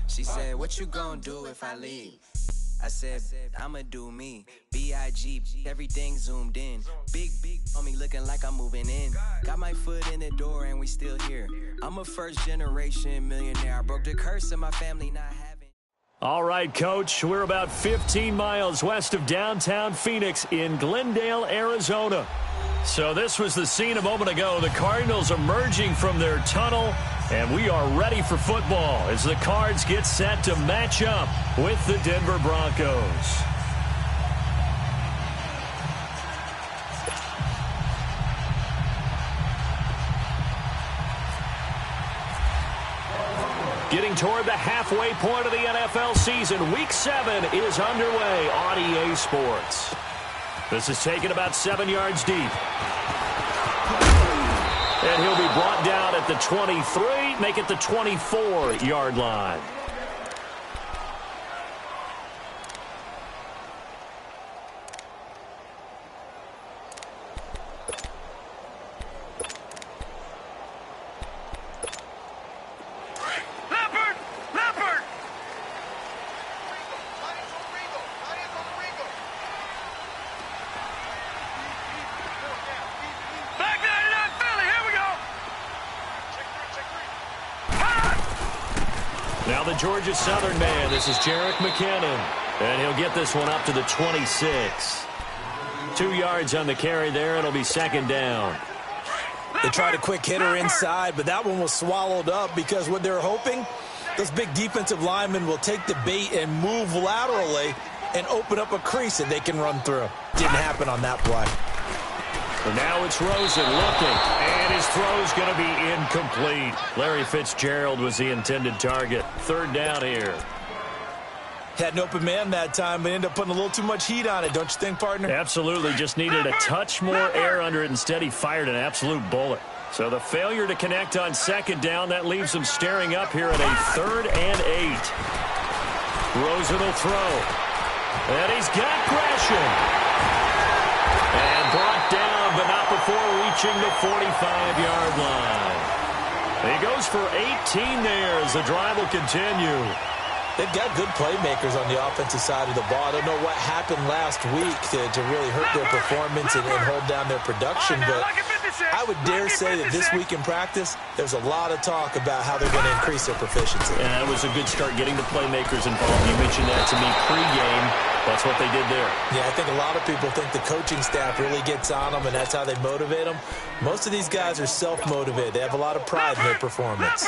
She said, what you gonna do if I leave? I said, I'ma do me. B.I.G. Everything zoomed in. Big on me looking like I'm moving in. Got my foot in the door and we still here. I'm a first generation millionaire. I broke the curse of my family not having. All right, Coach, we're about 15 miles west of downtown Phoenix in Glendale, Arizona. So this was the scene a moment ago. The Cardinals emerging from their tunnel, and we are ready for football as the Cards get set to match up with the Denver Broncos. Getting toward the halfway point of the NFL season, Week 7 is underway on EA Sports. This is taken about 7 yards deep. And he'll be brought down at the 23, make it the 24-yard line. Now the Georgia Southern man, this is Jerick McKinnon, and he'll get this one up to the 26. 2 yards on the carry there, it'll be second down. They tried a quick hitter inside, but that one was swallowed up because what they're hoping, those big defensive linemen will take the bait and move laterally and open up a crease that they can run through. Didn't happen on that play. And now it's Rosen looking, and his throw's going to be incomplete. Larry Fitzgerald was the intended target. Third down here. Had an open man that time, but ended up putting a little too much heat on it, don't you think, partner? Absolutely. Just needed a touch more air under it. Instead, he fired an absolute bullet. So the failure to connect on second down, that leaves him staring up here at a 3rd and 8. Rosen will throw. And he's got Gresham. And brought down, but not before reaching the 45-yard line. He goes for 18 there as the drive will continue. They've got good playmakers on the offensive side of the ball. I don't know what happened last week to really hurt their performance and hold down their production, but I would dare say that this week in practice, there's a lot of talk about how they're going to increase their proficiency. And that was a good start getting the playmakers involved. You mentioned that to me pregame. That's what they did there. Yeah, I think a lot of people think the coaching staff really gets on them, and that's how they motivate them. Most of these guys are self-motivated. They have a lot of pride in their performance.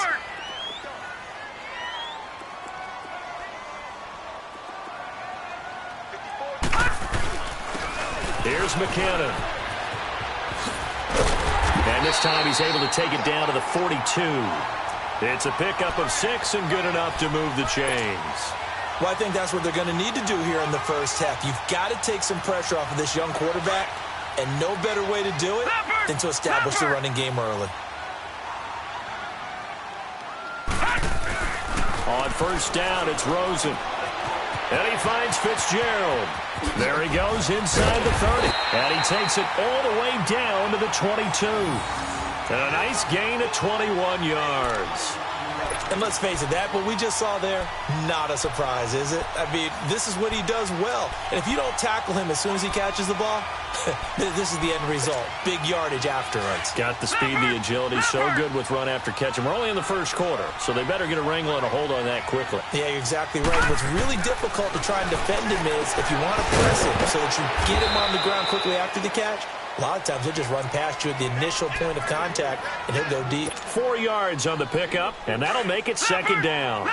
Here's McKinnon. And this time he's able to take it down to the 42. It's a pickup of 6 and good enough to move the chains. Well, I think that's what they're going to need to do here in the first half. You've got to take some pressure off of this young quarterback, and no better way to do it than to establish the running game early. On first down, it's Rosen. And he finds Fitzgerald. There he goes inside the 30. And he takes it all the way down to the 22. And a nice gain of 21 yards. And let's face it, that what we just saw there, not a surprise, is it? I mean, this is what he does well. And if you don't tackle him as soon as he catches the ball, this is the end result. Big yardage afterwards. Got the speed, the agility, so good with run after catch. And we're only in the first quarter, so they better get a wrangle and a hold on that quickly. Yeah, you're exactly right. What's really difficult to try and defend him is if you want to press him so that you get him on the ground quickly after the catch, a lot of times he'll just run past you at the initial point of contact, and he'll go deep. 4 yards on the pickup, and that'll make it second down.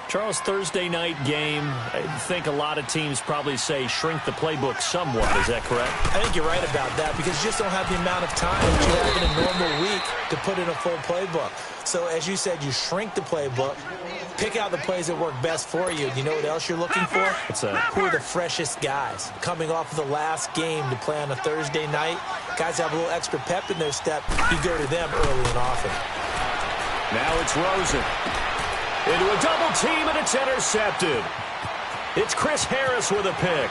Charles, Thursday night game, I think a lot of teams probably say shrink the playbook somewhat. Is that correct? I think you're right about that because you just don't have the amount of time that you have in a normal week to put in a full playbook. So, as you said, you shrink the playbook, pick out the plays that work best for you. You know what else you're looking for? What's that? Who are the freshest guys? Coming off of the last game to play on a Thursday night, guys have a little extra pep in their step. You go to them early and often. Now it's Rosen. Into a double team, and it's intercepted. It's Chris Harris with a pick.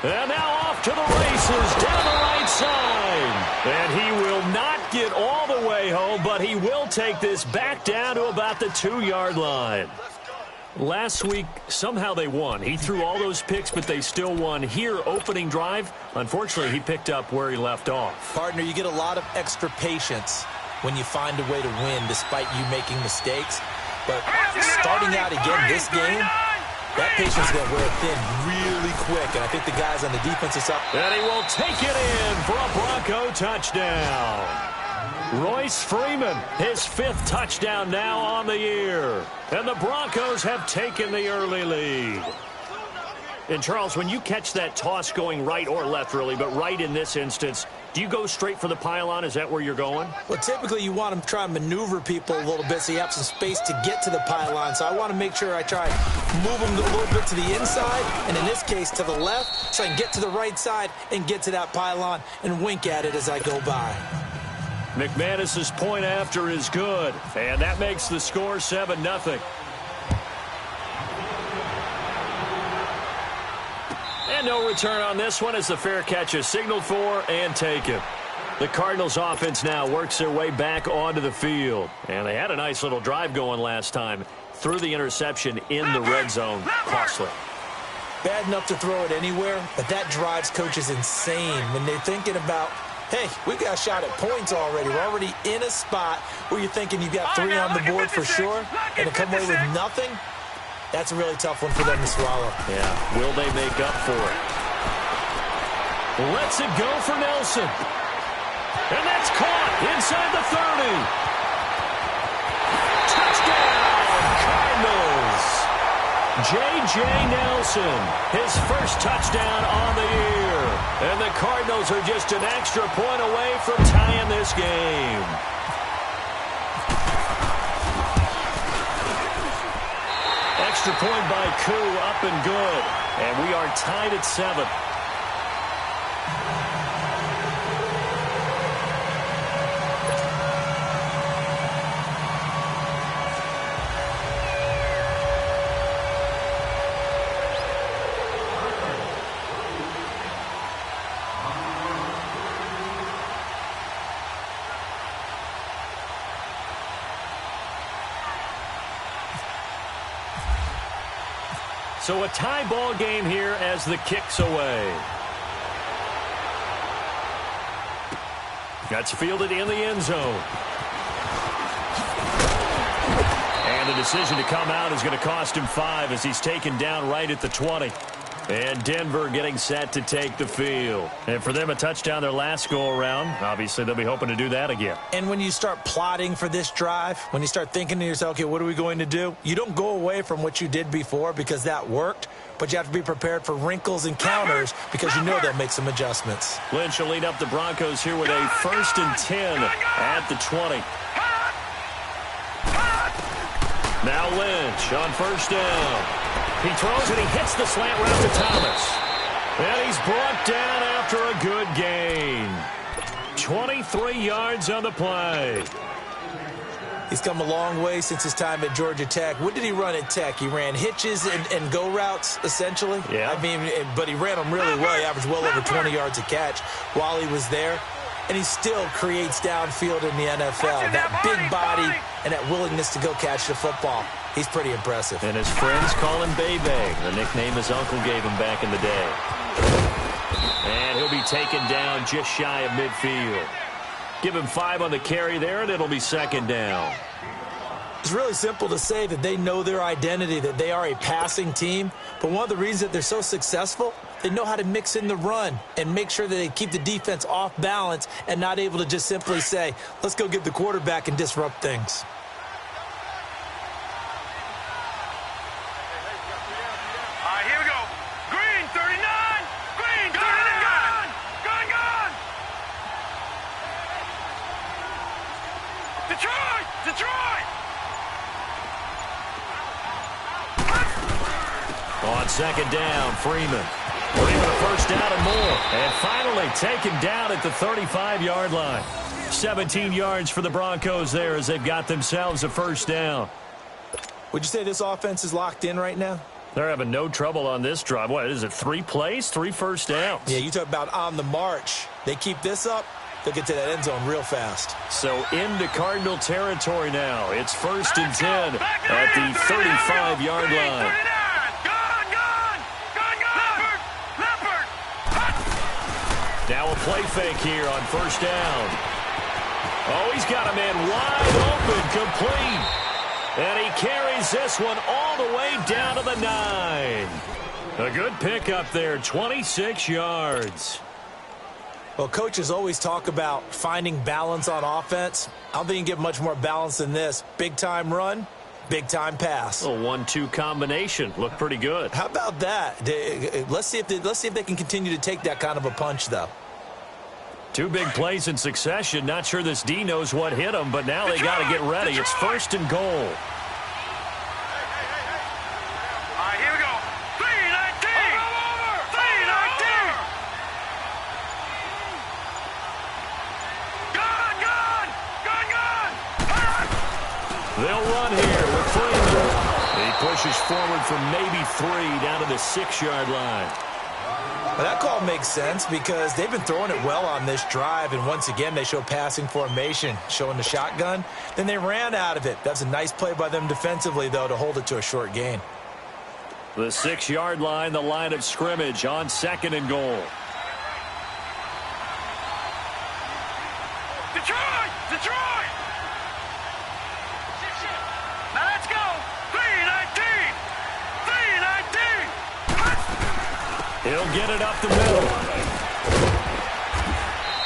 And now off to the races down the right side. And he will not get all the way way home, but he will take this back down to about the 2-yard line. Last week, somehow they won. He threw all those picks, but they still won. Here, opening drive, unfortunately, he picked up where he left off. Partner, you get a lot of extra patience when you find a way to win despite you making mistakes. But starting out again this game, that patience is going to wear thin really quick. And I think the guys on the defensive side. And he will take it in for a Bronco touchdown. Royce Freeman, his 5th touchdown now on the year. And the Broncos have taken the early lead. And, Charles, when you catch that toss going right or left, really, but right in this instance, do you go straight for the pylon? Is that where you're going? Well, typically you want to try and maneuver people a little bit so you have some space to get to the pylon. So I want to make sure I try and move them a little bit to the inside, and in this case to the left, so I can get to the right side and get to that pylon and wink at it as I go by. McManus's point after is good, and that makes the score 7-0. And no return on this one as the fair catch is signaled for and taken. The Cardinals offense now works their way back onto the field. And they had a nice little drive going last time. Threw the interception in the red zone. Costly. Bad enough to throw it anywhere, but that drives coaches insane when they're thinking about, hey, we've got a shot at points already. We're already in a spot where you're thinking you've got 3 on the board for sure, and to come away with nothing, that's a really tough one for them to swallow. Yeah, will they make up for it? Lets it go for Nelson. And that's caught inside the 30. Touchdown, Cardinals. J.J. Nelson, his first touchdown on the year. And the Cardinals are just an extra point away from tying this game. Extra point by Koo, up and good. And we are tied at 7. So a tie ball game here as the kick's away. That's fielded in the end zone. And the decision to come out is going to cost him 5 as he's taken down right at the 20. And Denver getting set to take the field. And for them, a touchdown their last go-around. Obviously, they'll be hoping to do that again. And when you start plotting for this drive, when you start thinking to yourself, okay, what are we going to do? You don't go away from what you did before because that worked, but you have to be prepared for wrinkles and counters because you know they'll make some adjustments. Lynch will lead up the Broncos here with a 1st and 10 at the 20. Now Lynch on 1st down. He throws and he hits the slant route to Thomas. And he's brought down after a good gain. 23 yards on the play. He's come a long way since his time at Georgia Tech. What did he run at Tech? He ran hitches and go routes, essentially. Yeah. I mean, but he ran them really well. He averaged well over 20 yards a catch while he was there. And he still creates downfield in the NFL. That big body and that willingness to go catch the football. He's pretty impressive. And his friends call him Bebe, the nickname his uncle gave him back in the day. And he'll be taken down just shy of midfield. Give him 5 on the carry there, and it'll be 2nd down. It's really simple to say that they know their identity, that they are a passing team. But one of the reasons that they're so successful, they know how to mix in the run and make sure that they keep the defense off balance and not able to just simply say, let's go get the quarterback and disrupt things. On 2nd down, Freeman. Freeman a 1st down and more. And finally taken down at the 35-yard line. 17 yards for the Broncos there as they've got themselves a 1st down. Would you say this offense is locked in right now? They're having no trouble on this drive. What is it, 3 plays, 3 first downs? Yeah, you talk about on the march. They keep this up, they'll get to that end zone real fast. So into Cardinal territory now. It's 1st and 10 at the 35-yard line. Now a play fake here on 1st down. Oh, he's got a man wide open, complete. And he carries this one all the way down to the 9. A good pickup there, 26 yards. Well, coaches always talk about finding balance on offense. I don't think you can get much more balance than this. Big-time run, big-time pass. A 1-2 combination. Looked pretty good. How about that? Let's see if they can continue to take that kind of a punch, though. 2 big plays in succession. Not sure this D knows what hit him, but now they got to get ready. It's 1st and goal. All right, here we go. 3-19. 3-19. Gun. They'll run here with Freeman. He pushes forward from maybe 3 down to the 6-yard line. Well, that call makes sense because they've been throwing it well on this drive, and once again they show passing formation, showing the shotgun. Then they ran out of it. That's a nice play by them defensively, though, to hold it to a short gain. The 6-yard line, the line of scrimmage on 2nd and goal. Detroit! Now let's go. 3-19. He'll get it up the middle.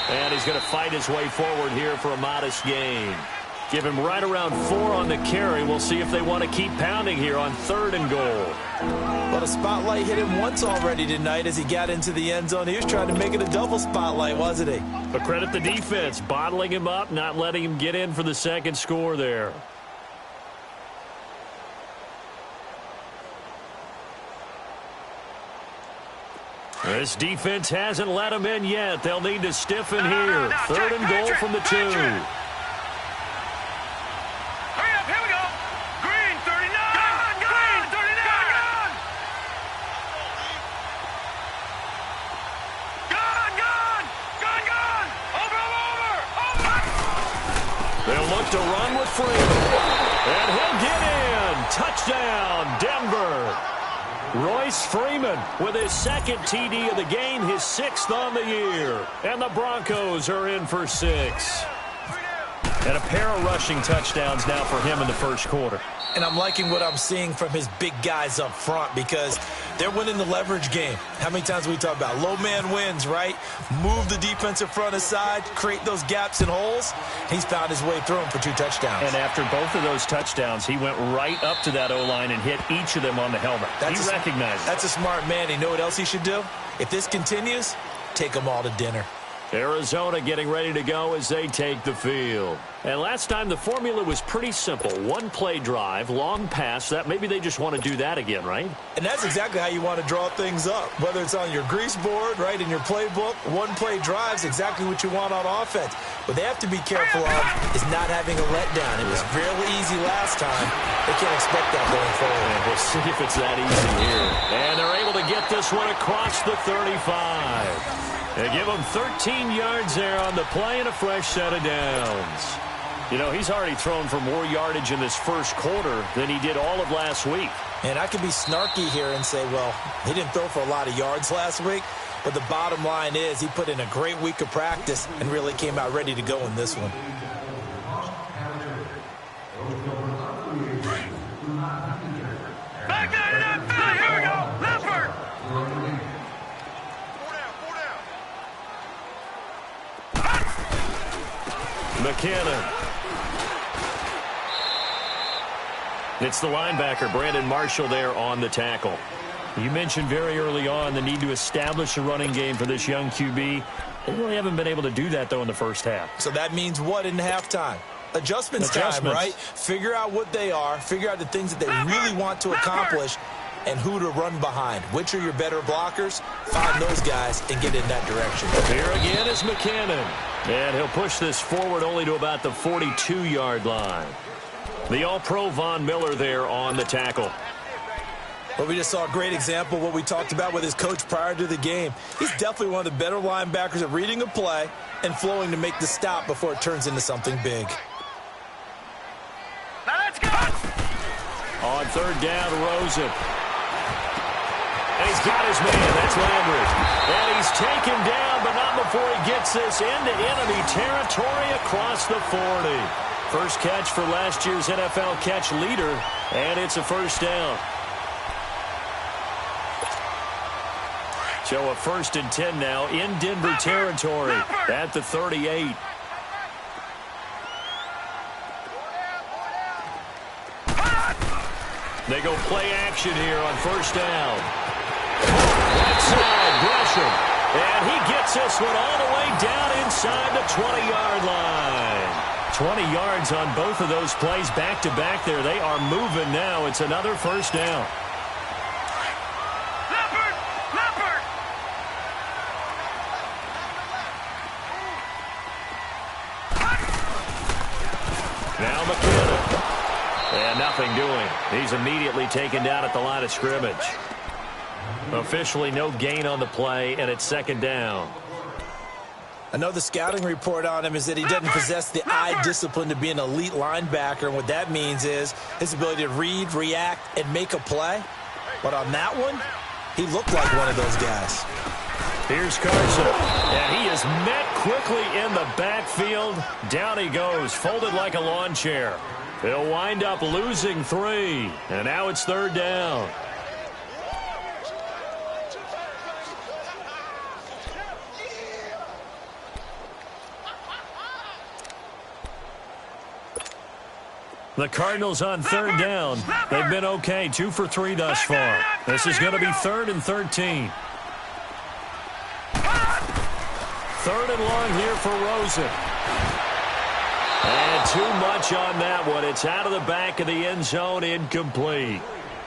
And he's going to fight his way forward here for a modest gain. Give him right around 4 on the carry. We'll see if they want to keep pounding here on 3rd and goal. Well, the spotlight hit him once already tonight as he got into the end zone. He was trying to make it a double spotlight, wasn't he? But credit the defense, bottling him up, not letting him get in for the second score there. This defense hasn't let him in yet. They'll need to stiffen here. 3rd and goal from the 2. Hurry up, here we go. Green, 39. Green, 39. Gun. Over. They'll look to run with Freeman. And he'll get in. Touchdown, Denver. Royce Freeman with his 2nd TD of the game, his 6th on the year. And the Broncos are in for 6. And a pair of rushing touchdowns now for him in the first quarter. And I'm liking what I'm seeing from his big guys up front because they're winning the leverage game. How many times we talk about low man wins, right? Move the defensive front aside, create those gaps and holes. He's found his way through them for 2 touchdowns. And after both of those touchdowns, he went right up to that O-line and hit each of them on the helmet. He recognized it. That's a smart man. You know what else he should do? If this continues, take them all to dinner. Arizona getting ready to go as they take the field. And last time the formula was pretty simple. 1-play drive, long pass. That maybe they just want to do that again, right? And that's exactly how you want to draw things up. Whether it's on your grease board, right, in your playbook, 1-play drive's exactly what you want on offense. What they have to be careful of is not having a letdown. It was fairly easy last time. They can't expect that going forward. And we'll see if it's that easy here. And they're able to get this one across the 35. They give him 13 yards there on the play and a fresh set of downs. You know, he's already thrown for more yardage in this first quarter than he did all of last week. And I could be snarky here and say, well, he didn't throw for a lot of yards last week. But the bottom line is he put in a great week of practice and really came out ready to go in this one. Back down to that Philly. Here we go. Leopard. McKinnon. It's the linebacker, Brandon Marshall, there on the tackle. You mentioned very early on the need to establish a running game for this young QB. They really haven't been able to do that, though, in the first half. So that means what in halftime? Adjustments time, right? Figure out what they are, figure out the things that they really want to accomplish, and who to run behind. Which are your better blockers? Find those guys and get in that direction. Here again is McKinnon. And he'll push this forward only to about the 42-yard line. The All-Pro Von Miller there on the tackle. Well, we just saw a great example of what we talked about with his coach prior to the game. He's definitely one of the better linebackers at reading a play and flowing to make the stop before it turns into something big. Now let's go. On third down, Rosen. And he's got his man. That's Landry. And he's taken down, but not before he gets this into enemy territory across the 40. First catch for last year's NFL catch leader, and it's a first down. So a 1st and 10 now in Denver territory at the 38. They go play action here on first down. Right side, Gresham. And he gets this one all the way down inside the 20-yard line. 20 yards on both of those plays back-to-back there. They are moving now. It's another first down. Now McKinnon. And nothing doing. He's immediately taken down at the line of scrimmage. Officially no gain on the play, and it's second down. I know the scouting report on him is that he doesn't possess the eye discipline to be an elite linebacker, and what that means is his ability to read, react, and make a play. But on that one, he looked like one of those guys. Here's Carson, and he is met quickly in the backfield. Down he goes, folded like a lawn chair. He'll wind up losing 3, and now it's third down. The Cardinals on third down. They've been okay, 2 for 3 thus far. This is going to be 3rd and 13. 3rd and long here for Rosen. And too much on that one. It's out of the back of the end zone, incomplete.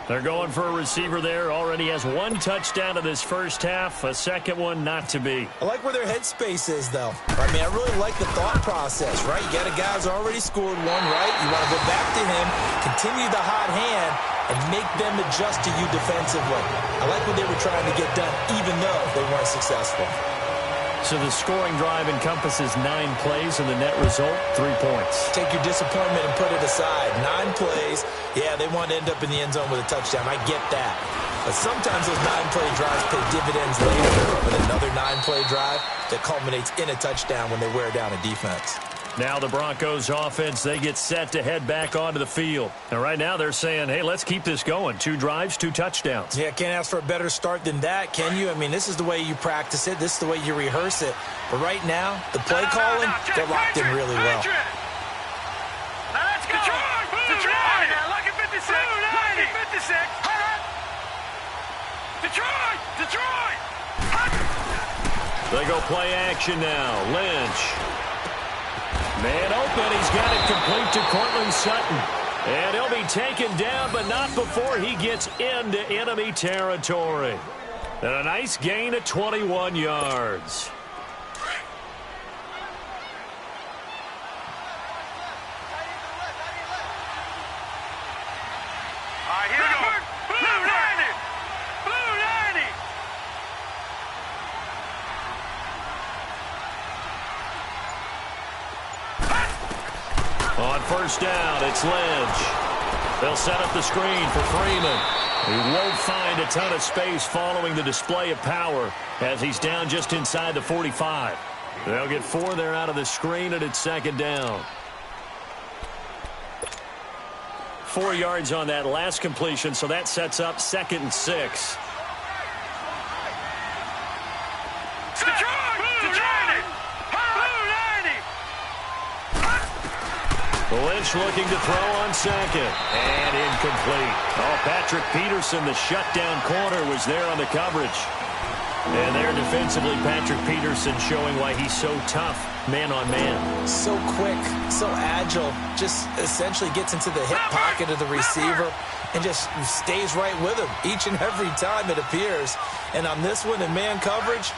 They're going for a receiver there. Already has 1 touchdown in this first half. A second one not to be. I like where their headspace is, though. I mean, I really like the thought process, right? You got a guy who's already scored 1, right? You want to go back to him, continue the hot hand, and make them adjust to you defensively. I like what they were trying to get done, even though they weren't successful. So the scoring drive encompasses 9 plays, and the net result, 3 points. Take your disappointment and put it aside. 9 plays. Yeah, they want to end up in the end zone with a touchdown. I get that. But sometimes those 9-play drives pay dividends later with another 9-play drive that culminates in a touchdown when they wear down a defense. Now the Broncos offense, they get set to head back onto the field. And right now they're saying, hey, let's keep this going. 2 drives, 2 touchdowns. Yeah, can't ask for a better start than that, can you? I mean, this is the way you practice it. This is the way you rehearse it. But right now, the play calling, they're locked in really well. Let's go. Detroit. Now, lucky 56. Lucky 56. Detroit. They go play action now. Lynch. Man open, he's got it complete to Cortland Sutton. And he'll be taken down, but not before he gets into enemy territory. And a nice gain of 21 yards. All right, here we go. Blue 90. Blue 90. On first down, it's Lynch. They'll set up the screen for Freeman. He won't find a ton of space following the display of power as he's down just inside the 45. They'll get 4 there out of the screen, and it's second down. 4 yards on that last completion, so that sets up 2nd and 6. Lynch looking to throw on second. And incomplete. Oh, Patrick Peterson, the shutdown corner, was there on the coverage. And there defensively, Patrick Peterson showing why he's so tough, man on man. So quick, so agile, just essentially gets into the hip pocket of the receiver and just stays right with him each and every time it appears. And on this one in man coverage,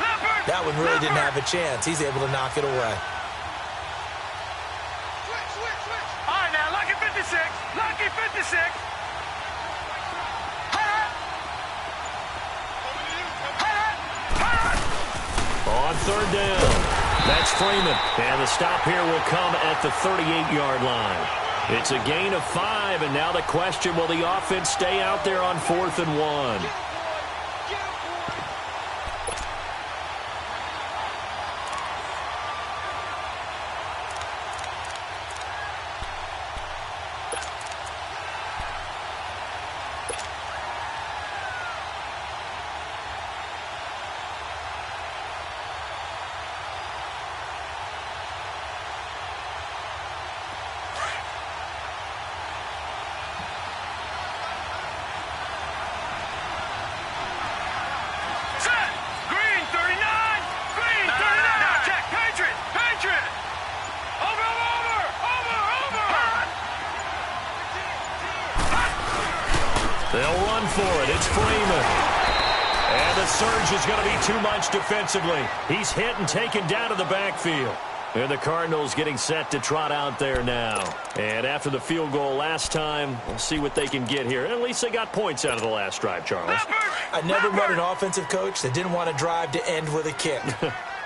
that one really didn't have a chance. He's able to knock it away. All right, now, lucky 56. Lucky 56. On third down, that's Freeman. And the stop here will come at the 38-yard line. It's a gain of 5, and now the question, will the offense stay out there on 4th and 1? They'll run for it. It's Freeman. And the surge is going to be too much defensively. He's hit and taken down to the backfield. And the Cardinals getting set to trot out there now. And after the field goal last time, we'll see what they can get here. At least they got points out of the last drive, Charles. I never met an offensive coach that didn't want to drive to end with a kick.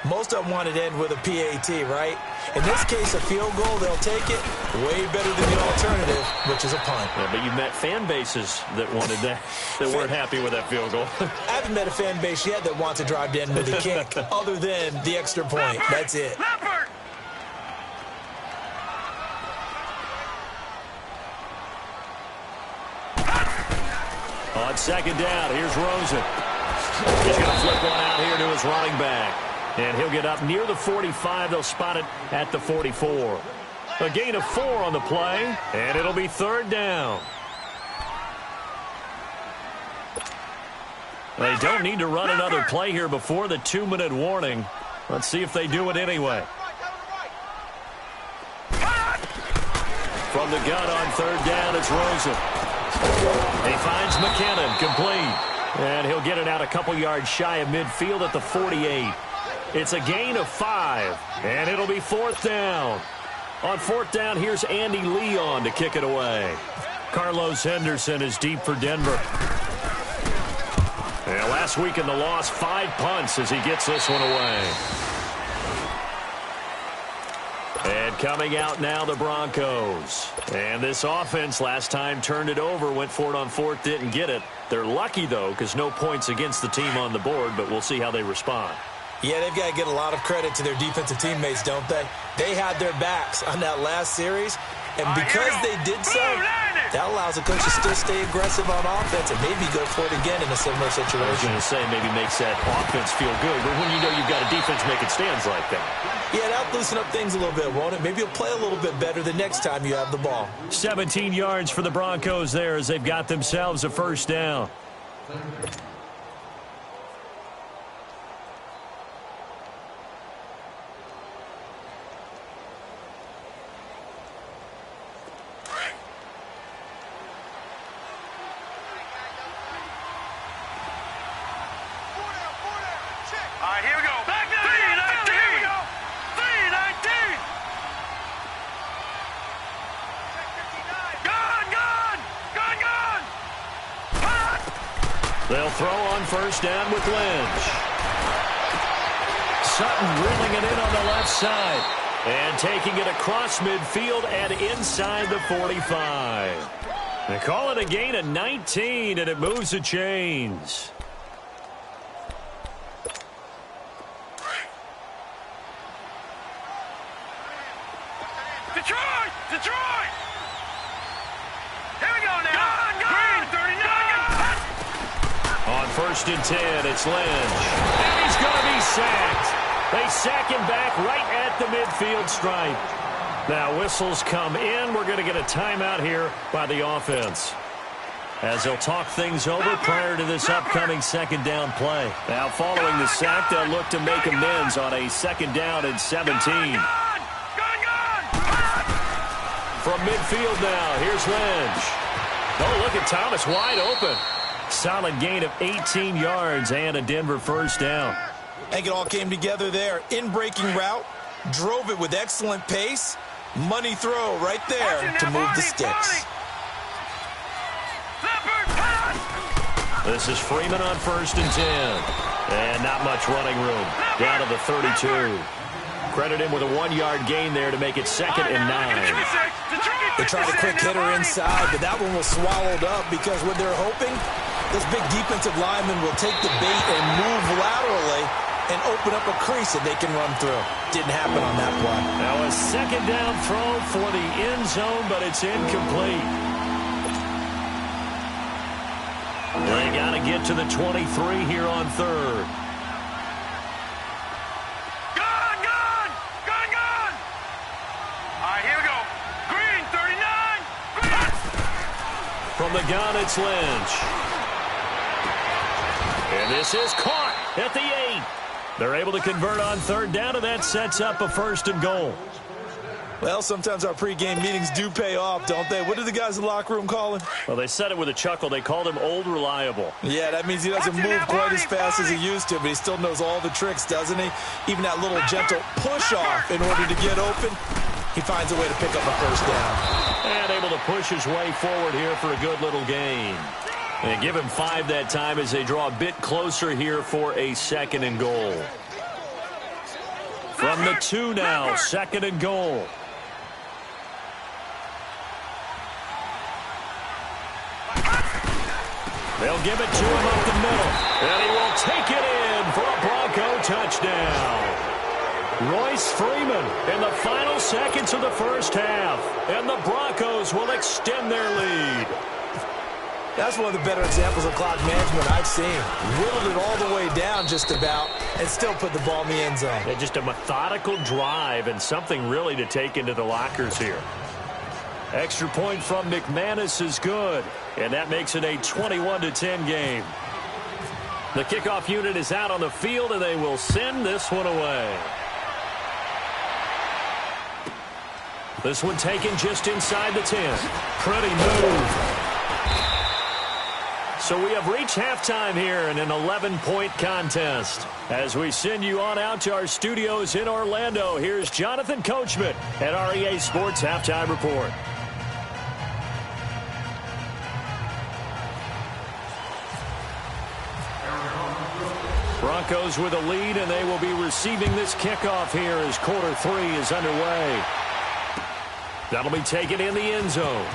Most of them wanted to end with a PAT, right? In this case, a field goal, they'll take it way better than the alternative, which is a punt. Yeah, but you've met fan bases that wanted that weren't happy with that field goal. I haven't met a fan base yet that wants to drive to end with a kick, other than the extra point. That's it. On second down, here's Rosen. He's going to flip one out here to his running back. And he'll get up near the 45. They'll spot it at the 44. A gain of 4 on the play, and it'll be third down. They don't need to run another play here before the 2-minute warning. Let's see if they do it anyway. From the gun on third down, it's Rosen. He finds McKinnon, complete. And he'll get it out a couple yards shy of midfield at the 48. It's a gain of 5, and it'll be fourth down. On fourth down, here's Andy Leon to kick it away. Carlos Henderson is deep for Denver. And last week in the loss, 5 punts as he gets this one away. And coming out now, the Broncos. And this offense last time turned it over, went for it on fourth, didn't get it. They're lucky, though, because no points against the team on the board, but we'll see how they respond. Yeah, they've got to get a lot of credit to their defensive teammates, don't they? They had their backs on that last series, and because they did so, that allows the coach to still stay aggressive on offense and maybe go for it again in a similar situation. I was going to say maybe makes that offense feel good, but when you know you've got a defense making stands like that. Yeah, that'll loosen up things a little bit, won't it? Maybe you'll play a little bit better the next time you have the ball. 17 yards for the Broncos there as they've got themselves a first down. They'll throw on first down with Lynch. Sutton drilling it in on the left side. And taking it across midfield and inside the 45. They call it a gain of 19, and it moves the chains. Detroit! Detroit! Here we go now. Green, 39. On first and 10, it's Lynch. And he's going to be sacked. They sack him back right at the midfield stripe. Now whistles come in. We're going to get a timeout here by the offense, as they'll talk things over prior to this upcoming second down play. Now following the sack, they'll look to make amends on a second down and 17. From midfield now, here's Lynch. Oh, look at Thomas wide open. Solid gain of 18 yards and a Denver first down. I think it all came together there. In-breaking route, drove it with excellent pace. Money throw right there to move the sticks. This is Freeman on first and 10. And not much running room. down to the 32. Credit him with a 1-yard gain there to make it 2nd and 9. They tried a quick hitter inside, but that one was swallowed up because what they're hoping, those big defensive linemen will take the bait and move laterally and open up a crease that they can run through. Didn't happen on that play. Now a 2nd down throw for the end zone, but it's incomplete. They got to get to the 23 here on 3rd. From the gun, it's Lynch. And this is caught at the 8. They're able to convert on 3rd down, and that sets up a 1st and goal. Well, sometimes our pregame meetings do pay off, don't they? What do the guys in the locker room call him? Well, they said it with a chuckle. They called him Old Reliable. Yeah, that means he doesn't move quite as fast as he used to, but he still knows all the tricks, doesn't he? Even that little gentle push-off in order to get open, he finds a way to pick up a 1st down. And able to push his way forward here for a good little gain. And give him 5 that time as they draw a bit closer here for a 2nd and goal. From the 2 now, 2nd and goal. They'll give it to him up the middle. And he will take it in for a Bronco touchdown. Royce Freeman in the final seconds of the 1st half. And the Broncos will extend their lead. That's one of the better examples of clock management I've seen. Whittled it all the way down just about and still put the ball in the end zone. Yeah, just a methodical drive and something really to take into the lockers here. Extra point from McManus is good. And that makes it a 21-10 game. The kickoff unit is out on the field, and they will send this one away. This one taken just inside the 10. Pretty move. So we have reached halftime here in an 11-point contest. As we send you on out to our studios in Orlando, here's Jonathan Coachman at REA Sports Halftime Report. Broncos with a lead, and they will be receiving this kickoff here as quarter 3 is underway. That'll be taken in the end zone.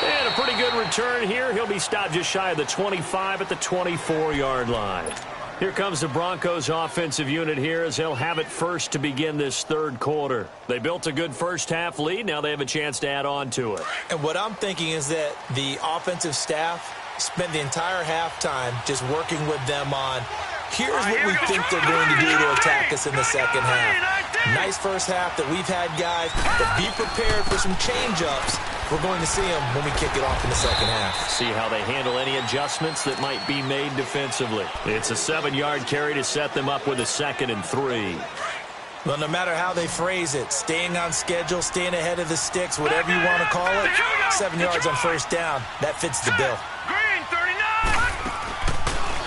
And a pretty good return here. He'll be stopped just shy of the 25 at the 24-yard line. Here comes the Broncos offensive unit here as they'll have it first to begin this 3rd quarter. They built a good first half lead. Now they have a chance to add on to it. And what I'm thinking is that the offensive staff spent the entire halftime just working with them on, here's what we think they're going to do to attack us in the 2nd half. Nice first half that we've had, guys, but be prepared for some change-ups. We're going to see them when we kick it off in the 2nd half. See how they handle any adjustments that might be made defensively. It's a 7-yard carry to set them up with a 2nd and 3. Well, no matter how they phrase it, staying on schedule, staying ahead of the sticks, whatever you want to call it, 7 yards on 1st down, that fits the bill.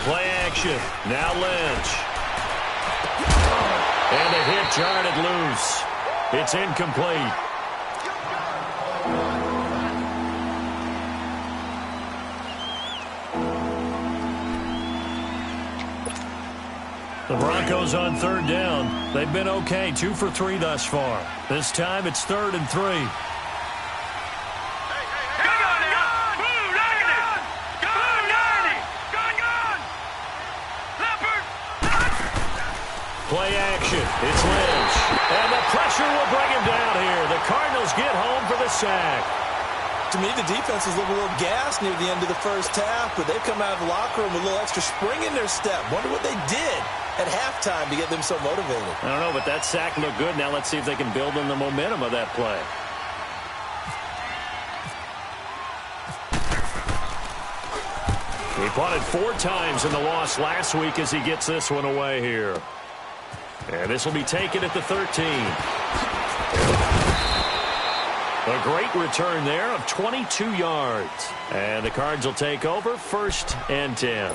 Play action. Now Lynch. And a hit jarred it loose. It's incomplete. The Broncos on 3rd down. They've been okay, 2 for 3 thus far. This time it's 3rd and 3. Play action. It's Lynch. And the pressure will bring him down here. The Cardinals get home for the sack. To me, the defense was a little gassed near the end of the first half, but they've come out of the locker room with a little extra spring in their step. Wonder what they did at halftime to get them so motivated. I don't know, but that sack looked good. Now let's see if they can build on the momentum of that play. He punted 4 times in the loss last week as he gets this one away here. And this will be taken at the 13. A great return there of 22 yards. And the Cards will take over 1st and 10.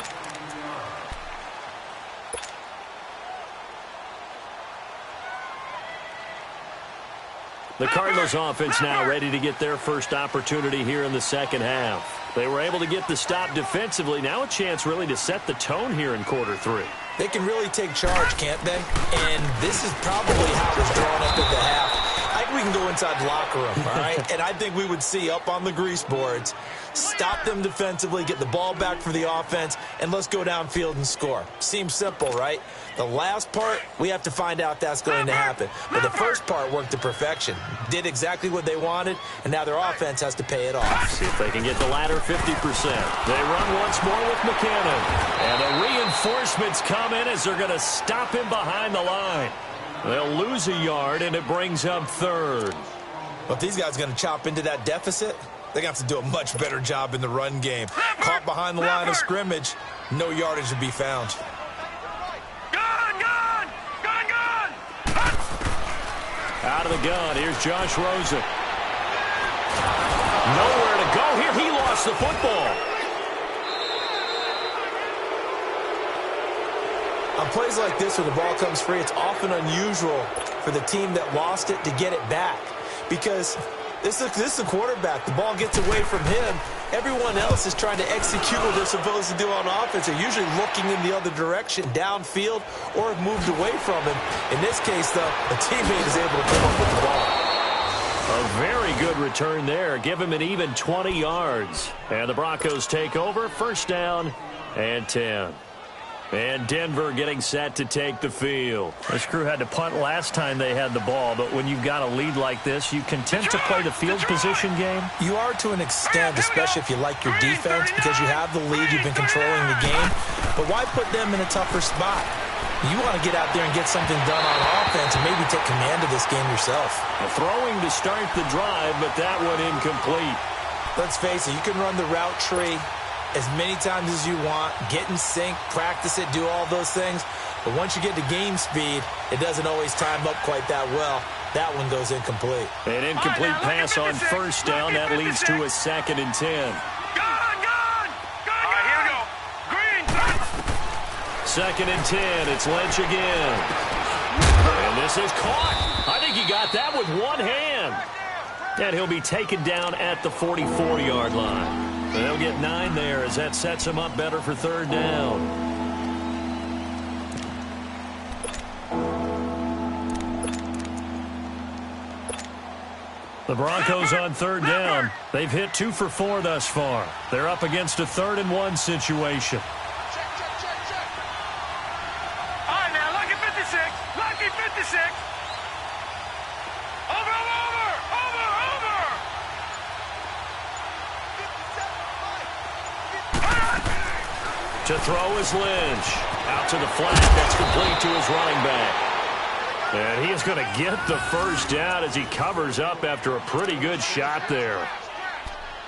The Cardinals offense now ready to get their first opportunity here in the second half. They were able to get the stop defensively. Now a chance really to set the tone here in quarter 3. They can really take charge, can't they? And this is probably how it was drawn up at the half. I think we can go inside the locker room, all right? And I think we would see up on the grease boards, stop them defensively, get the ball back for the offense, and let's go downfield and score. Seems simple, right? The last part, we have to find out if that's going to happen. But the first part worked to perfection. Did exactly what they wanted, and now their offense has to pay it off. See if they can get the latter 50%. They run once more with McKinnon. And the reinforcements come in as they're going to stop him behind the line. They'll lose a yard, and it brings up third. But if these guys are going to chop into that deficit, they're going to have to do a much better job in the run game. Caught behind the line of scrimmage, no yardage to be found. Out of the gun, here's Josh Rosen. Nowhere to go here. He lost the football. On plays like this where the ball comes free, it's often unusual for the team that lost it to get it back. Because this is the quarterback. The ball gets away from him. Everyone else is trying to execute what they're supposed to do on offense. They're usually looking in the other direction, downfield, or have moved away from him. In this case, though, a teammate is able to come up with the ball. A very good return there. Give him an even 20 yards. And the Broncos take over. First down and 10. And Denver getting set to take the field. This crew had to punt last time they had the ball, but when you've got a lead like this, you content to play the field position game? You are to an extent, especially if you like your defense, because you have the lead, you've been controlling the game. But why put them in a tougher spot? You want to get out there and get something done on offense and maybe take command of this game yourself. Throwing to start the drive, but that one incomplete. Let's face it, you can run the route tree as many times as you want, get in sync, practice it, do all those things. But once you get to game speed, it doesn't always time up quite that well. That one goes incomplete. An incomplete pass on first down. That leads to a 2nd and 10. Gone! All right, here we go. Green! 2nd and 10. It's Lynch again. And this is caught. I think he got that with one hand. And he'll be taken down at the 44-yard line. They'll get 9 there as that sets him up better for third down. The Broncos on third down. They've hit 2 for 4 thus far. They're up against a 3rd and 1 situation. Check. All right, now, lucky 56. Lucky 56. Over. To throw is Lynch. Out to the flat. That's complete to his running back. And he is going to get the first down as he covers up after a pretty good shot there.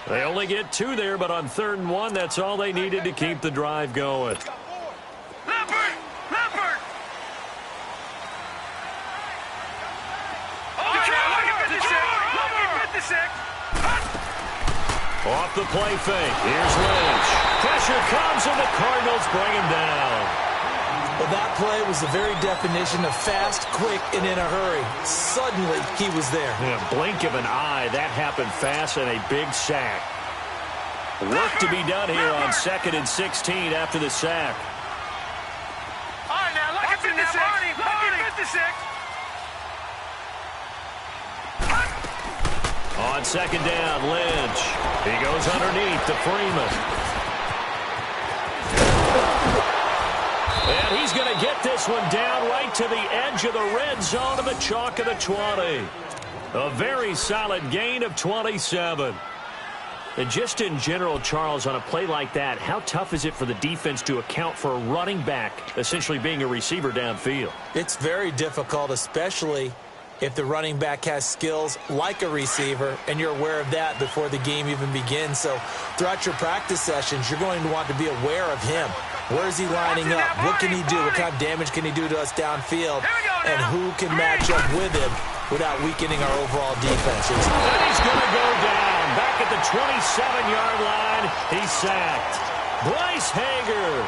They only get 2 there, but on 3rd and 1, that's all they needed to keep the drive going. Leopard! Lucky 56. Off the play fake. Here's Lynch. Pressure comes, and the Cardinals bring him down. Well, that play was the very definition of fast, quick, and in a hurry. Suddenly, he was there. In a blink of an eye, that happened fast and a big sack. Work to be done here on 2nd and 16 after the sack. All right, now, lucky 56. Lucky 56. On 2nd down, Lynch. He goes underneath to Freeman. And he's going to get this one down right to the edge of the red zone of the chalk of the 20. A very solid gain of 27. And just in general, Charles, on a play like that, how tough is it for the defense to account for a running back essentially being a receiver downfield? It's very difficult, especially if the running back has skills like a receiver, and you're aware of that before the game even begins. So throughout your practice sessions, you're going to want to be aware of him. Where is he lining up? What can he do? What kind of damage can he do to us downfield? And who can match up with him without weakening our overall defenses? And he's going to go down. Back at the 27-yard line, he's sacked. Bryce Hager,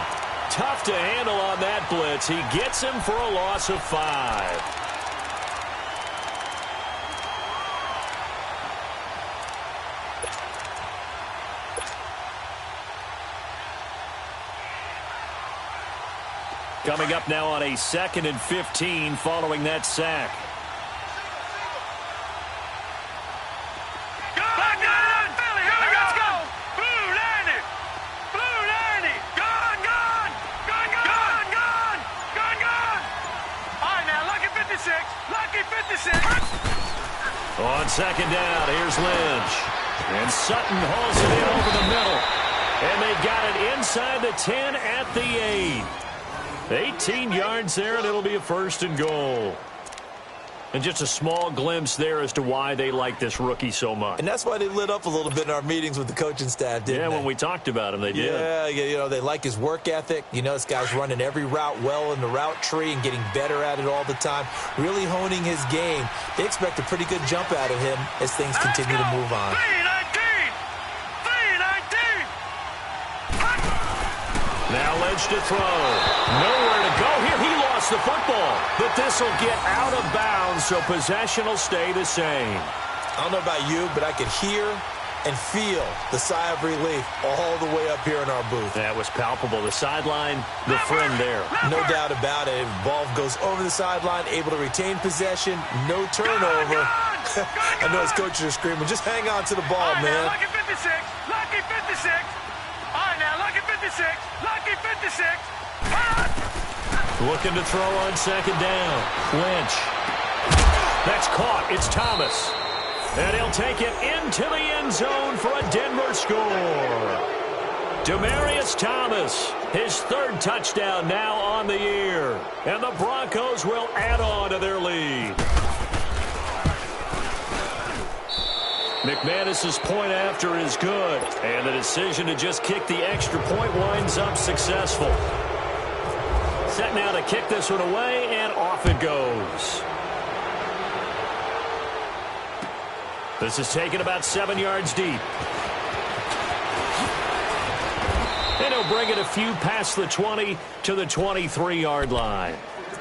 tough to handle on that blitz. He gets him for a loss of 5. Coming up now on a 2nd and 15 following that sack. On 2nd down, here's Lynch. And Sutton hauls it in over the middle. And they got it inside the 10 at the 8. 18 yards there, and it'll be a 1st and goal. And just a small glimpse there as to why they like this rookie so much. And that's why they lit up a little bit in our meetings with the coaching staff, didn't they? Yeah, when we talked about him, they did. Yeah, you know, they like his work ethic. You know, this guy's running every route well in the route tree and getting better at it all the time, really honing his game. They expect a pretty good jump out of him as things continue to move on. Now Lynch to throw. Nowhere to go here. He lost the football. But this will get out of bounds, so possession will stay the same. I don't know about you, but I could hear and feel the sigh of relief all the way up here in our booth. That was palpable. The sideline, the friend there. No doubt about it. Ball goes over the sideline, able to retain possession, no turnover. I know his coaches are screaming, just hang on to the ball, man. Lucky 56, lucky 56. All right, now, lucky 56, lucky 56. Looking to throw on 2nd down. Lynch. That's caught. It's Thomas. And he'll take it into the end zone for a Denver score. Demaryius Thomas, his 3rd touchdown now on the year. And the Broncos will add on to their lead. McManus's point after is good. And the decision to just kick the extra point winds up successful. Set now to kick this one away, and off it goes. This is taken about 7 yards deep. And he'll bring it a few past the 20 to the 23-yard line.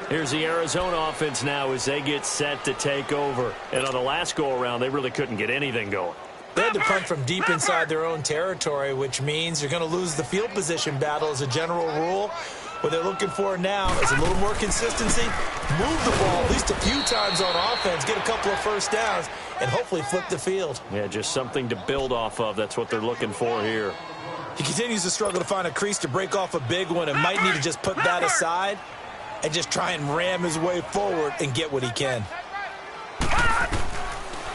Here's the Arizona offense now as they get set to take over. And on the last go-around, they really couldn't get anything going. They had to punt from deep inside their own territory, which means you're going to lose the field position battle as a general rule. What they're looking for now is a little more consistency, move the ball at least a few times on offense, get a couple of 1st downs, and hopefully flip the field. Yeah, just something to build off of. That's what they're looking for here. He continues to struggle to find a crease to break off a big one and might need to just put that aside and just try and ram his way forward and get what he can.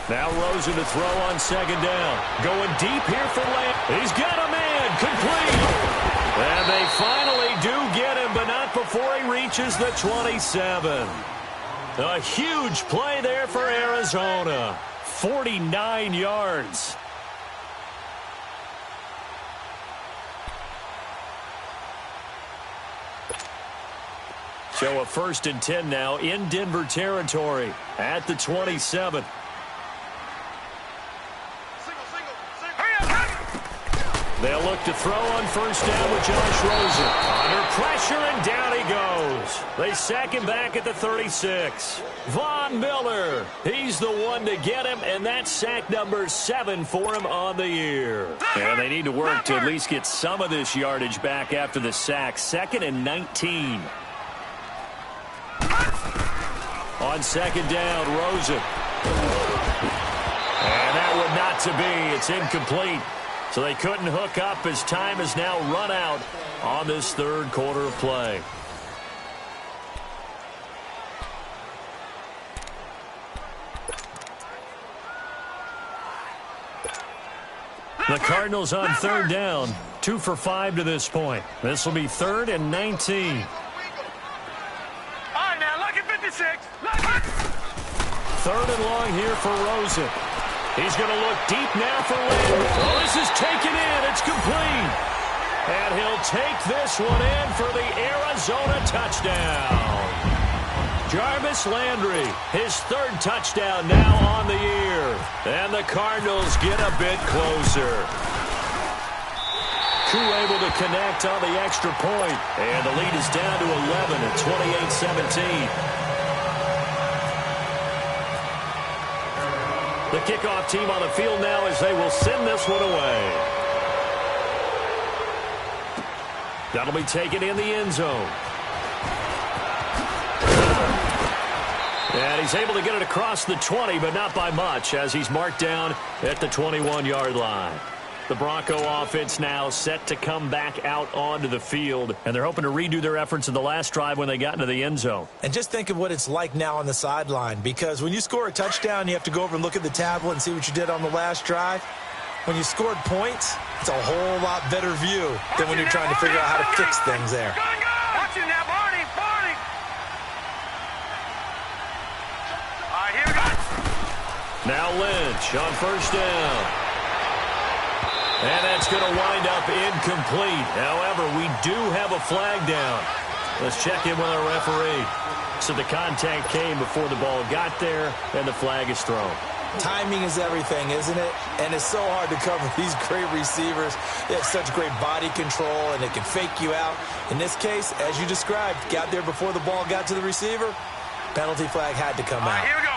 Now Rosen to throw on 2nd down. Going deep here for Lamb. He's got a man. Complete. And they finally do get him, but not before he reaches the 27. A huge play there for Arizona. 49 yards. So a 1st and 10 now in Denver territory at the 27. They'll look to throw on 1st down with Josh Rosen. Under pressure, and down he goes. They sack him back at the 36. Von Miller, he's the one to get him, and that's sack number 7 for him on the year. And they need to work to at least get some of this yardage back after the sack. 2nd and 19. On 2nd down, Rosen. And that would not to be. It's incomplete. So they couldn't hook up as time has now run out on this 3rd quarter of play. The Cardinals on 3rd down, 2 for 5 to this point. This will be 3rd and 19. All right, now, lucky 56. Lucky. 3rd and long here for Rosen. He's going to look deep now for Landry. Oh, this is taken in. It's complete. And he'll take this one in for the Arizona touchdown. Jarvis Landry, his 3rd touchdown now on the year. And the Cardinals get a bit closer. Crew able to connect on the extra point. And the lead is down to 11 at 28-17. The kickoff team on the field now as they will send this one away. That'll be taken in the end zone. And he's able to get it across the 20, but not by much, as he's marked down at the 21-yard line. The Bronco offense now set to come back out onto the field, and they're hoping to redo their efforts in the last drive when they got into the end zone. And just think of what it's like now on the sideline, because when you score a touchdown, you have to go over and look at the tablet and see what you did on the last drive. When you scored points, it's a whole lot better view than when you're trying to figure out how to fix things there. Watch it now, Barney. All right, here we go. Now Lynch on first down. And that's going to wind up incomplete. However, we do have a flag down. Let's check in with our referee. So the contact came before the ball got there, and the flag is thrown. Timing is everything, isn't it? And it's so hard to cover these great receivers. They have such great body control, and they can fake you out. In this case, as you described, got there before the ball got to the receiver. Penalty flag had to come out. Here we go.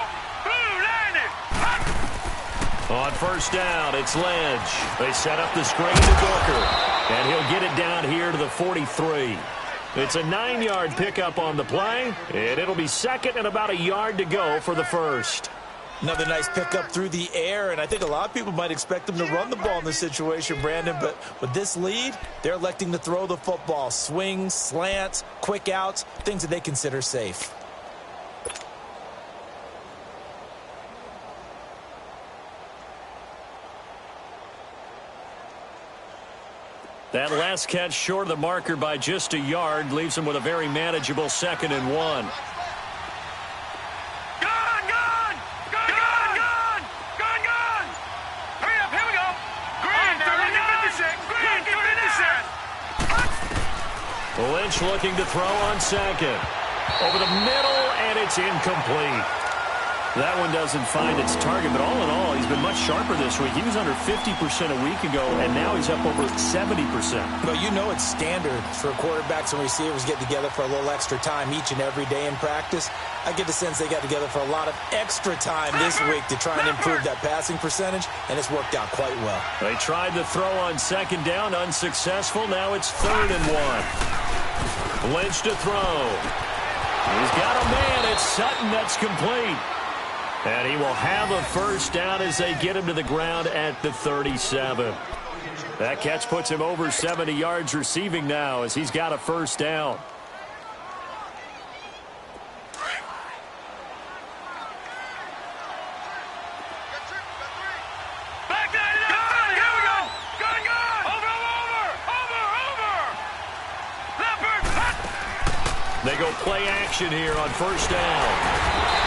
On first down, it's Lynch. They set up the screen to Booker, and he'll get it down here to the 43. It's a 9-yard pickup on the play, and it'll be second and about a yard to go for the first. Another nice pickup through the air, and I think a lot of people might expect them to run the ball in this situation, Brandon, but with this lead, they're electing to throw the football. Swings, slants, quick outs, things that they consider safe. That last catch short of the marker by just a yard leaves him with a very manageable 2nd and 1. Hurry up, here we go. Green, 56. Green, 56. Lynch looking to throw on second. Over the middle, and it's incomplete. That one doesn't find its target, but all in all, he's been much sharper this week. He was under 50% a week ago, and now he's up over 70%. Well, you know it's standard for quarterbacks and receivers get together for a little extra time each and every day in practice. I get the sense they got together for a lot of extra time this week to try and improve that passing percentage, and it's worked out quite well. They tried to throw on second down, unsuccessful. Now it's 3rd and 1. Lynch to throw. He's got a man. It's Sutton. That's complete. And he will have a first down as they get him to the ground at the 37. That catch puts him over 70 yards receiving now as he's got a first down. Back that up. Here we go. Gun. Over. Leopard. They go play action here on first down.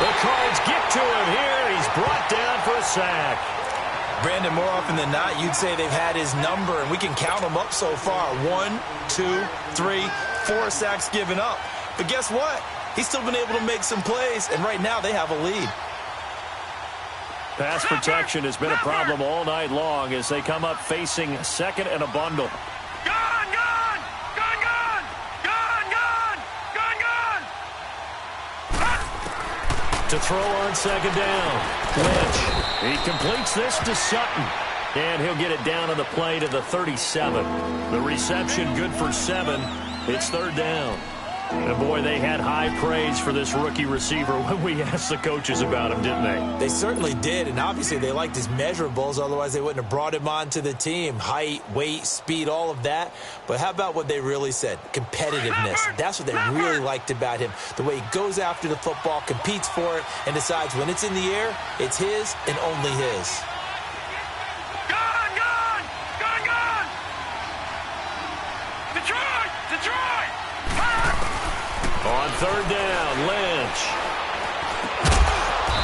The Cards get to him here. He's brought down for a sack. Brandon, more often than not, you'd say they've had his number, and we can count them up so far. 1, 2, 3, 4 sacks given up. But guess what? He's still been able to make some plays, and right now they have a lead. Pass protection has been a problem all night long as they come up facing second and a bundle. To throw on second down. Lynch. He completes this to Sutton. And he'll get it down on the play to the 37. The reception good for 7. It's 3rd down. And boy, they had high praise for this rookie receiver when we asked the coaches about him, didn't they? They certainly did, and obviously they liked his measurables, otherwise they wouldn't have brought him onto the team. Height, weight, speed, all of that. But how about what they really said? Competitiveness. That's what they really liked about him. The way he goes after the football, competes for it, and decides when it's in the air, it's his and only his. On 3rd down, Lynch.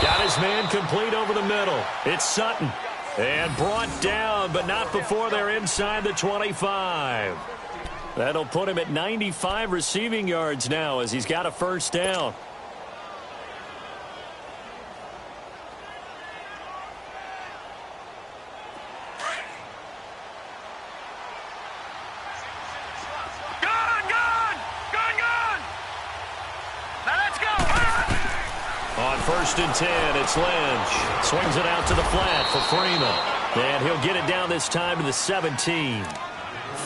Got his man complete over the middle. It's Sutton. And brought down, but not before they're inside the 25. That'll put him at 95 receiving yards now as he's got a first down. On 1st and 10, it's Lynch. Swings it out to the flat for Freeman. And he'll get it down this time to the 17.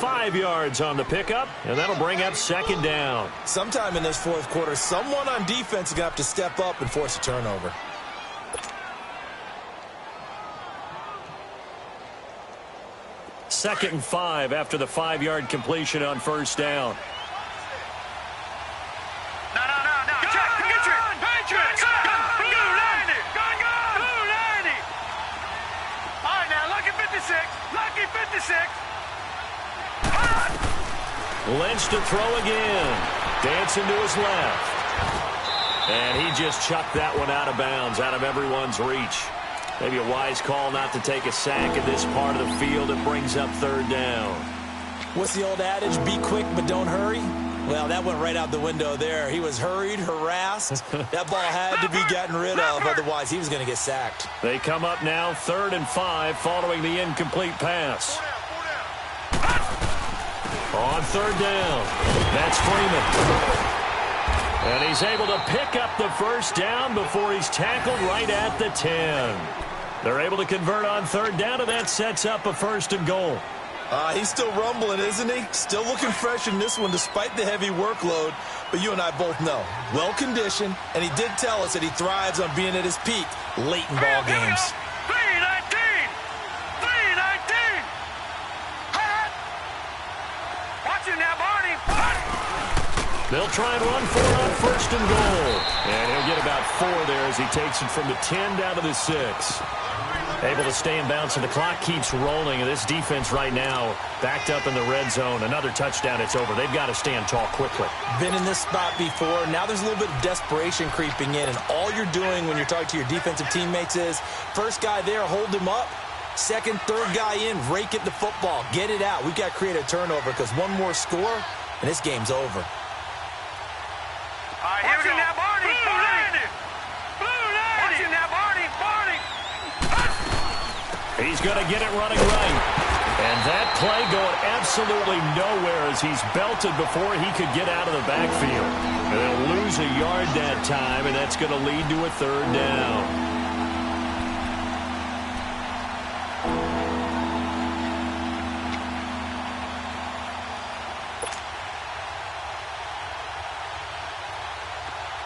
5 yards on the pickup, and that'll bring up second down. Sometime in this fourth quarter, someone on defense is going to have to step up and force a turnover. Second and 5 after the 5-yard completion on first down. No. Check. Patriots. Blue 90. Blue 90. All right, now, lucky 56. Lucky 56. Lynch to throw again. Dancing to his left. And he just chucked that one out of bounds, out of everyone's reach. Maybe a wise call not to take a sack in this part of the field. It brings up third down. What's the old adage? Be quick, but don't hurry. Well, that went right out the window there. He was hurried, harassed. That ball had to be gotten rid of, otherwise he was going to get sacked. They come up now 3rd and 5 following the incomplete pass. On third down, that's Freeman. And he's able to pick up the first down before he's tackled right at the 10. They're able to convert on third down, and that sets up a 1st and goal. He's still rumbling, isn't he? Still looking fresh in this one despite the heavy workload. But you and I both know, well-conditioned, and he did tell us that he thrives on being at his peak late in ball games. 319. Watch it now, Barney. They'll try and run for it on 1st and goal. And he'll get about 4 there as he takes it from the 10 down to the 6. Able to stay in bounds, and the clock keeps rolling. And this defense right now backed up in the red zone. Another touchdown, it's over. They've got to stand tall quickly. Been in this spot before. Now there's a little bit of desperation creeping in. And all you're doing when you're talking to your defensive teammates is, first guy there, hold him up. Second, third guy in, rake at the football. Get it out. We've got to create a turnover because one more score, and this game's over. All right, here we go. Now, Barney. Blue 90. Watch it now, Barney. He's going to get it running right. And that play going absolutely nowhere as he's belted before he could get out of the backfield. And they'll lose a yard that time, and that's going to lead to a 3rd down.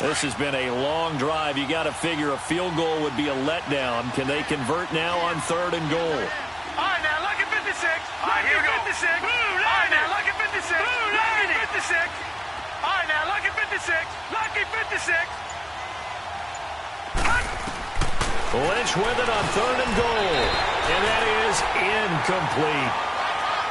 This has been a long drive. You got to figure a field goal would be a letdown. Can they convert now on 3rd and goal? All right, now, lucky 56. All right, here we go. 56. All right, now, lucky 56. Lucky 56. All right, now, lucky 56. Lucky 56. Lynch with it on 3rd and goal. And that is incomplete.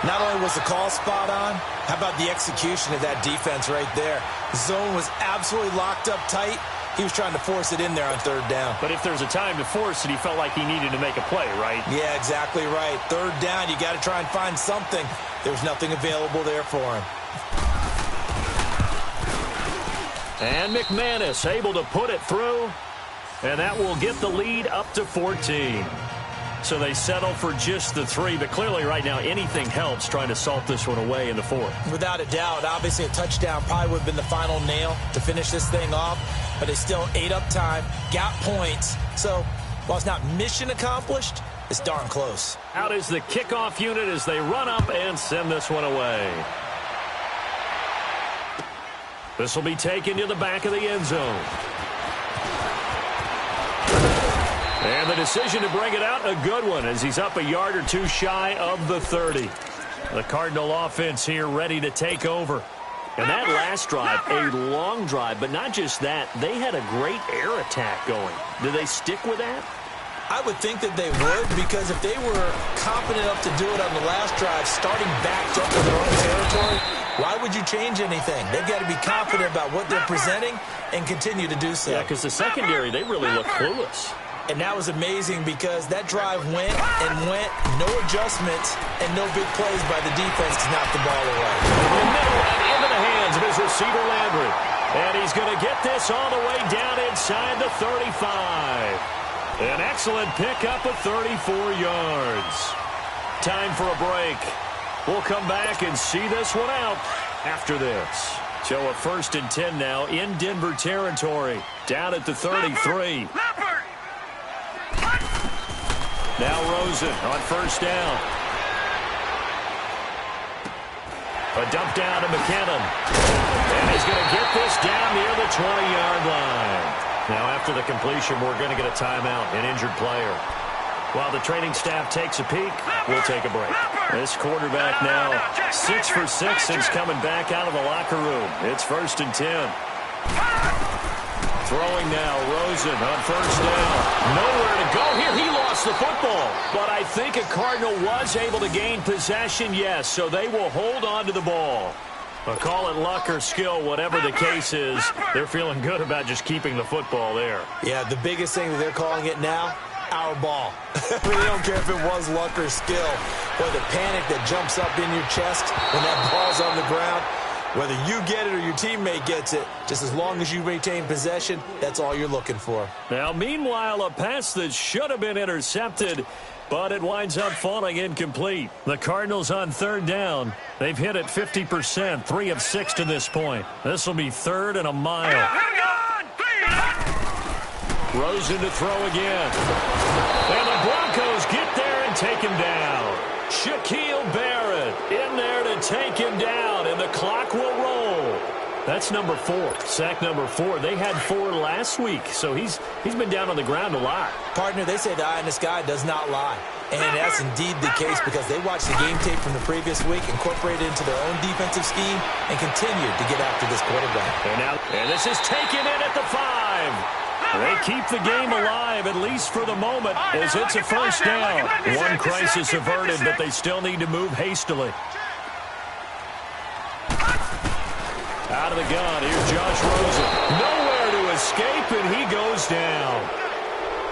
Not only was the call spot on, how about the execution of that defense right there? The zone was absolutely locked up tight. He was trying to force it in there on 3rd down. But if there's a time to force it, he felt like he needed to make a play, right? Yeah, exactly right. 3rd down, you got to try and find something. There was nothing available there for him. And McManus able to put it through, and that will get the lead up to 14. So they settle for just the 3, but clearly right now anything helps trying to salt this one away in the 4th. Without a doubt, obviously a touchdown probably would have been the final nail to finish this thing off, but they still ate up time, got points. So while it's not mission accomplished, it's darn close. Out is the kickoff unit as they run up and send this one away. This will be taken to the back of the end zone. And the decision to bring it out, a good one, as he's up a yard or 2 shy of the 30. The Cardinal offense here ready to take over. And that last drive, a long drive, but not just that, they had a great air attack going. Do they stick with that? I would think that they would, because if they were confident enough to do it on the last drive, starting backed up in their own territory, why would you change anything? They've got to be confident about what they're presenting and continue to do so. Yeah, because the secondary, they really look clueless. And that was amazing because that drive went and went, no adjustments, and no big plays by the defense to knock the ball away. In the middle and into the hands of his receiver, Landry. And he's going to get this all the way down inside the 35. An excellent pickup of 34 yards. Time for a break. We'll come back and see this one out after this. So a 1st and 10 now in Denver territory. Down at the 33. Now Rosen on 1st down. A dump down to McKinnon. And he's going to get this down near the 20-yard line. Now, after the completion, we're going to get a timeout, an injured player. While the training staff takes a peek, we'll take a break. This quarterback now 6 for 6 since coming back out of the locker room. It's 1st and 10. Throwing now, Rosen on 1st down. Nowhere to go here. He lost the football. But I think a Cardinal was able to gain possession, yes, so they will hold on to the ball. But call it luck or skill, whatever the case is, they're feeling good about just keeping the football there. Yeah, the biggest thing that they're calling it now, our ball. I mean, they don't care if it was luck or skill. Or the panic that jumps up in your chest when that ball's on the ground. Whether you get it or your teammate gets it, just as long as you retain possession, that's all you're looking for. Now, meanwhile, a pass that should have been intercepted, but it winds up falling incomplete. The Cardinals on 3rd down. They've hit it 50%, 3 of 6 to this point. This will be 3rd and a mile. Rosen to throw again. And the Broncos get there and take him down. Shaquille Barrett in there to take him down, and the clock will roll. That's number 4, sack number 4. They had 4 last week, so he's been down on the ground a lot. Partner, they say the eye in the sky does not lie. And that's indeed the case because they watched the game tape from the previous week, incorporated it into their own defensive scheme, and continued to get after this quarterback. And this is taken in at the 5. They keep the game alive, at least for the moment, as it's a 1st down. One crisis averted, but they still need to move hastily. Out of the gun, here's Josh Rosen. Nowhere to escape, and he goes down.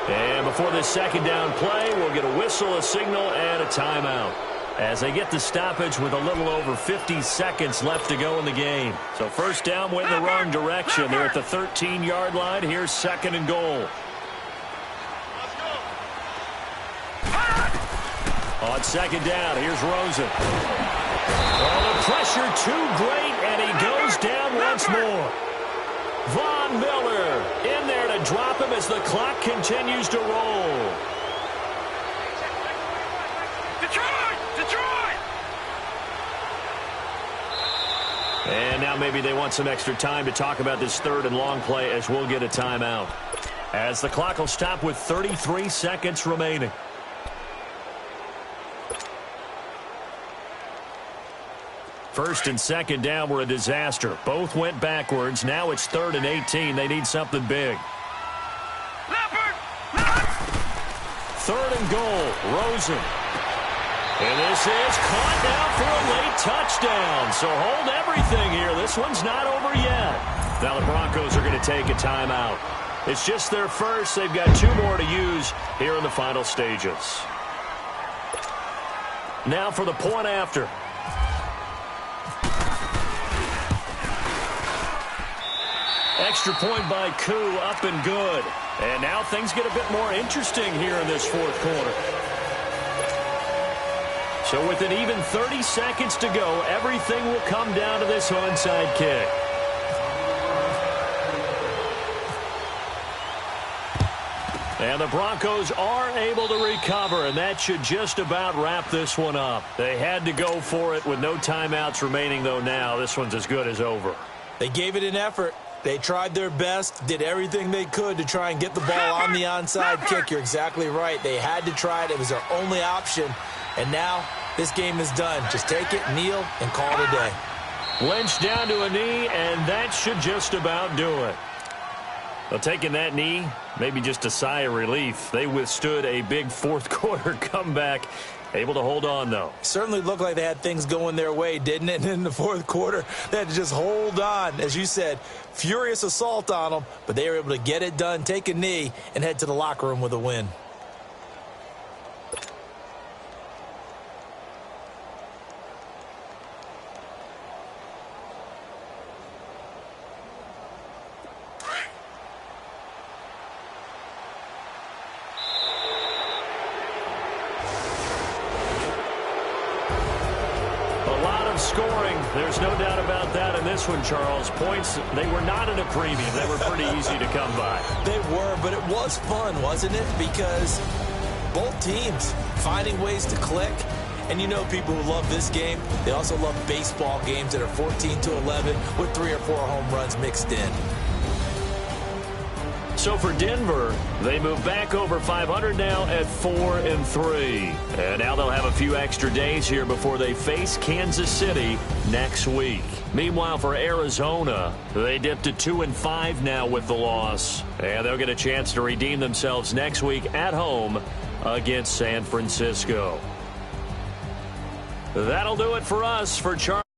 And before this 2nd down play, we'll get a whistle, a signal, and a timeout, as they get the stoppage with a little over 50 seconds left to go in the game. So 1st down went in the wrong direction. They're at the 13-yard line. Here's 2nd and goal. On 2nd down, here's Rosen. Well, the pressure too great, and he goes down once more. Von Miller in there to drop him as the clock continues to roll. And now maybe they want some extra time to talk about this 3rd and long play, as we'll get a timeout, as the clock will stop with 33 seconds remaining. First and 2nd down were a disaster. Both went backwards. Now it's 3rd and 18. They need something big. 3rd and goal. Rosen. And this is caught now for a late touchdown. So hold everything here. This one's not over yet. Now the Broncos are going to take a timeout. It's just their first. They've got 2 more to use here in the final stages. Now for the point after. Extra point by Koo, up and good. And now things get a bit more interesting here in this 4th quarter. So with an even 30 seconds to go, everything will come down to this onside kick. And the Broncos are able to recover, and that should just about wrap this one up. They had to go for it with no timeouts remaining, though now this one's as good as over. They gave it an effort. They tried their best, did everything they could to try and get the ball on the onside kick. You're exactly right. They had to try it. It was their only option. And now this game is done. Just take it, kneel, and call it a day. Lynch down to a knee, and that should just about do it. Well, taking that knee, maybe just a sigh of relief. They withstood a big 4th quarter comeback. Able to hold on, though. Certainly looked like they had things going their way, didn't it? And in the 4th quarter, they had to just hold on. As you said, furious assault on them, but they were able to get it done, take a knee, and head to the locker room with a win. Scoring, there's no doubt about that in this one, Charles. Points, they were not at a premium. They were pretty easy to come by. They were, but it was fun, wasn't it? Because both teams finding ways to click And you know people who love this game, they also love baseball games that are 14-11 with 3 or 4 home runs mixed in. So for Denver, they move back over 500 now at 4-3. And now they'll have a few extra days here before they face Kansas City next week. Meanwhile, for Arizona, they dipped to 2-5 now with the loss. And they'll get a chance to redeem themselves next week at home against San Francisco. That'll do it for us. For Charlie.